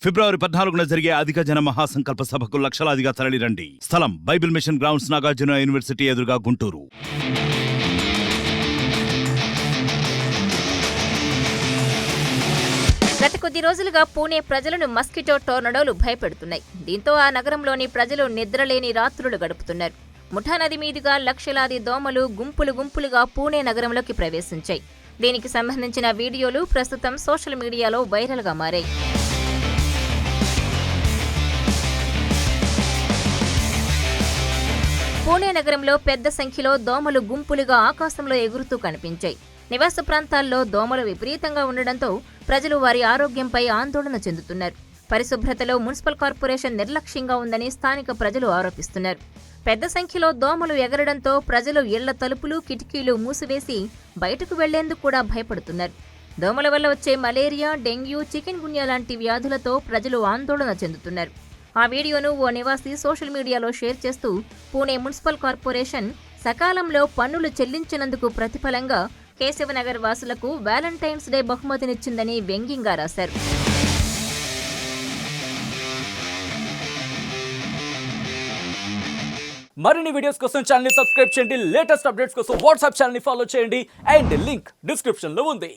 ఫిబ్రవరి 14న జరిగే అధిక జన మహాసంకల్ప సభకు లక్షలాదిగా తరలిరండి. స్థలం Bible Mission grounds, Nagarjuna University ఎదురుగా, గుంటూరు. గత కొద్ది రోజులుగా పూణే ప్రజలను మస్కిటో టోర్నడోలు భయపెడుతున్నాయి. దీంతో ఆ నగరంలోని ప్రజలు నిద్రలేని రాత్రులు గడుపుతున్నారు. ముఠా నది మీదుగా లక్షలాది దోమలు గుంపులుగా పూణే నగరంలోకి ప్రవేశించాయి. దీనికి సంబంధించిన వీడియోలు ప్రస్తుతం సోషల్ మీడియాలో వైరల్గా మారాయి. పూణే నగరంలో పెద్ద సంఖ్యలో దోమలు గుంపులుగా ఆకాశంలో ఎగురుతూ కనిపించాయి. నివాస ప్రాంతాల్లో దోమలు విపరీతంగా ఉండడంతో ప్రజలు వారి ఆరోగ్యంపై ఆందోళన చెందుతున్నారు. పరిశుభ్రతలో మున్సిపల్ కార్పొరేషన్ నిర్లక్ష్యంగా ఉందని స్థానిక ప్రజలు ఆరోపిస్తున్నారు. పెద్ద సంఖ్యలో దోమలు ఎగరడంతో ప్రజలు ఇళ్ల తలుపులు, కిటికీలు మూసివేసి బయటకు వెళ్లేందుకు కూడా భయపడుతున్నారు. దోమల వల్ల వచ్చే మలేరియా, డెంగ్యూ, చికెన్ గున్యా లాంటి వ్యాధులతో ప్రజలు ఆందోళన చెందుతున్నారు. ఆ వీడియోను ఓ నివాసి సోషల్ మీడియాలో షేర్ చేస్తూ పూణే మున్సిపల్ కార్పొరేషన్ సకాలంలో పన్నులు చెల్లించినందుకు ప్రతిఫలంగా కేశవనగర్ వాసులకు వ్యాలంటైన్స్ డే బహుమతినిచ్చిందని వ్యంగ్యంగా రాశారు. మరిన్ని వీడియోస్ కోసం ఛానల్ ని సబ్స్క్రైబ్ చేయండి. లేటెస్ట్ అప్డేట్స్ కోసం వాట్సాప్ ఛానల్ ని ఫాలో చేయండి. అండ్ లింక్ డిస్క్రిప్షన్ లో ఉంది.